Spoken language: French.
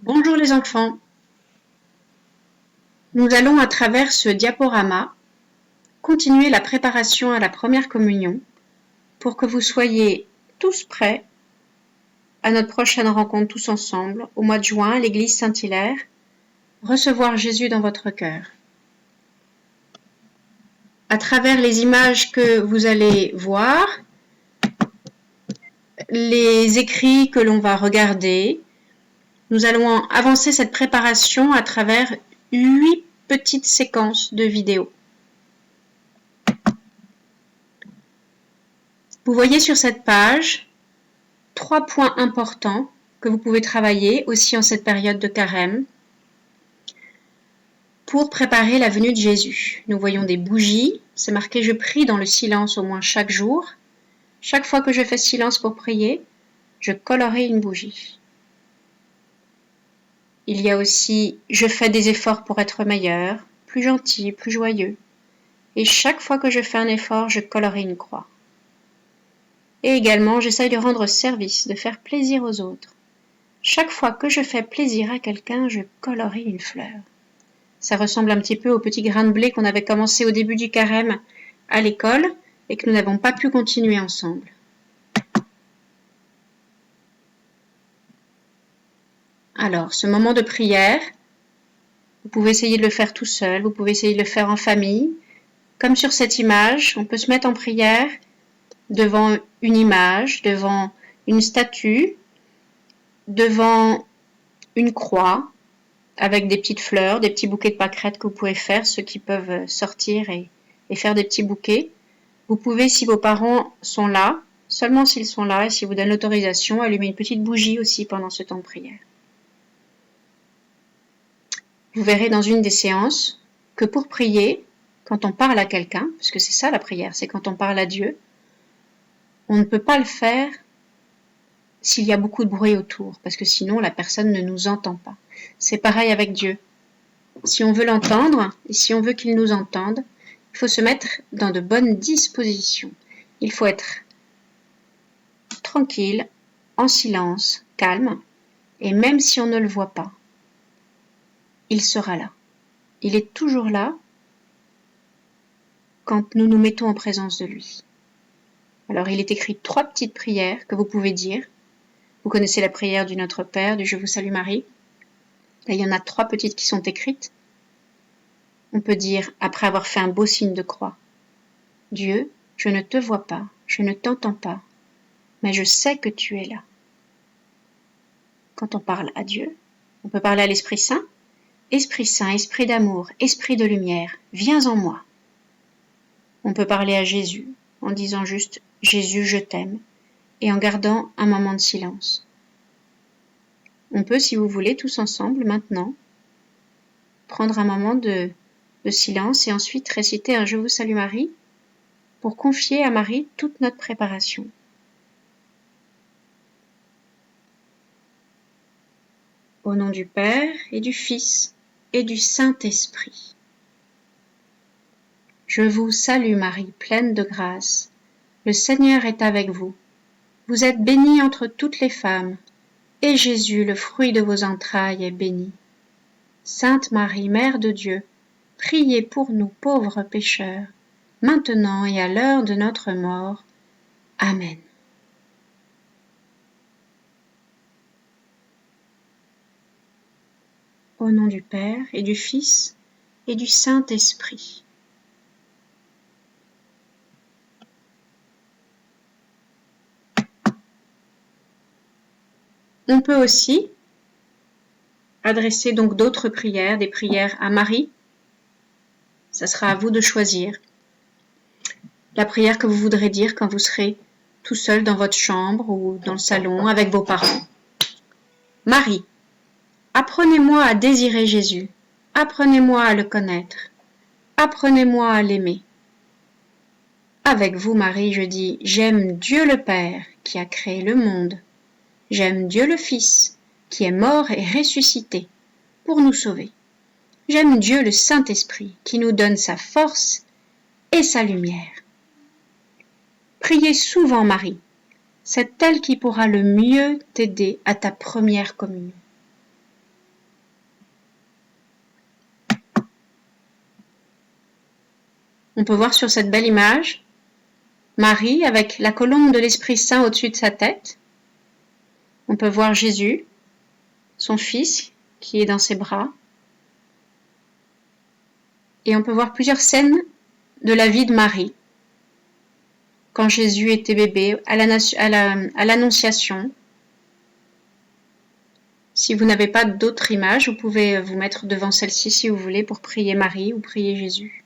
Bonjour les enfants. Nous allons à travers ce diaporama continuer la préparation à la première communion pour que vous soyez tous prêts à notre prochaine rencontre tous ensemble au mois de juin à l'église Saint-Hilaire, recevoir Jésus dans votre cœur. À travers les images que vous allez voir, les écrits que l'on va regarder, nous allons avancer cette préparation à travers 8 petites séquences de vidéos. Vous voyez sur cette page 3 points importants que vous pouvez travailler aussi en cette période de carême pour préparer la venue de Jésus. Nous voyons des bougies, c'est marqué « Je prie dans le silence au moins chaque jour ». Chaque fois que je fais silence pour prier, je colorie une bougie. Il y a aussi « Je fais des efforts pour être meilleur, plus gentil, plus joyeux ». Et chaque fois que je fais un effort, je colorie une croix. Et également, j'essaye de rendre service, de faire plaisir aux autres. Chaque fois que je fais plaisir à quelqu'un, je colorie une fleur. Ça ressemble un petit peu au petit grain de blé qu'on avait commencé au début du carême à l'école et que nous n'avons pas pu continuer ensemble. Alors, ce moment de prière, vous pouvez essayer de le faire tout seul, vous pouvez essayer de le faire en famille. Comme sur cette image, on peut se mettre en prière devant une image, devant une statue, devant une croix, avec des petites fleurs, des petits bouquets de pâquerettes que vous pouvez faire, ceux qui peuvent sortir et faire des petits bouquets. Vous pouvez, si vos parents sont là, seulement s'ils sont là, et si vous donnent l'autorisation, allumer une petite bougie aussi pendant ce temps de prière. Vous verrez dans une des séances que pour prier, quand on parle à quelqu'un, parce que c'est ça la prière, c'est quand on parle à Dieu, on ne peut pas le faire s'il y a beaucoup de bruit autour, parce que sinon la personne ne nous entend pas. C'est pareil avec Dieu. Si on veut l'entendre, et si on veut qu'il nous entende, il faut se mettre dans de bonnes dispositions. Il faut être tranquille, en silence, calme, et même si on ne le voit pas, il sera là. Il est toujours là quand nous nous mettons en présence de lui. Alors il est écrit 3 petites prières que vous pouvez dire. Vous connaissez la prière du Notre Père, du Je vous salue Marie. Là, il y en a 3 petites qui sont écrites. On peut dire, après avoir fait un beau signe de croix, « Dieu, je ne te vois pas, je ne t'entends pas, mais je sais que tu es là. » Quand on parle à Dieu, on peut parler à l'Esprit Saint. « Esprit Saint, Esprit d'amour, Esprit de lumière, viens en moi. » On peut parler à Jésus en disant juste « Jésus, je t'aime » et en gardant un moment de silence. On peut, si vous voulez, tous ensemble, maintenant, prendre un moment de silence et ensuite réciter un « Je vous salue Marie » pour confier à Marie toute notre préparation. Au nom du Père et du Fils et du Saint-Esprit. Je vous salue Marie, pleine de grâce. Le Seigneur est avec vous. Vous êtes bénie entre toutes les femmes, et Jésus, le fruit de vos entrailles, est béni. Sainte Marie, Mère de Dieu, priez pour nous pauvres pécheurs, maintenant et à l'heure de notre mort. Amen. Au nom du Père et du Fils et du Saint-Esprit. On peut aussi adresser donc d'autres prières, des prières à Marie. Ça sera à vous de choisir la prière que vous voudrez dire quand vous serez tout seul dans votre chambre ou dans le salon avec vos parents. Marie, apprenez-moi à désirer Jésus, apprenez-moi à le connaître, apprenez-moi à l'aimer. Avec vous, Marie, je dis, j'aime Dieu le Père qui a créé le monde. J'aime Dieu le Fils qui est mort et ressuscité pour nous sauver. J'aime Dieu le Saint-Esprit qui nous donne sa force et sa lumière. Priez souvent, Marie. C'est elle qui pourra le mieux t'aider à ta première communion. On peut voir sur cette belle image Marie avec la colombe de l'Esprit Saint au-dessus de sa tête. On peut voir Jésus, son fils, qui est dans ses bras. Et on peut voir plusieurs scènes de la vie de Marie. Quand Jésus était bébé, à l'Annonciation. Si vous n'avez pas d'autres images, vous pouvez vous mettre devant celle-ci si vous voulez pour prier Marie ou prier Jésus.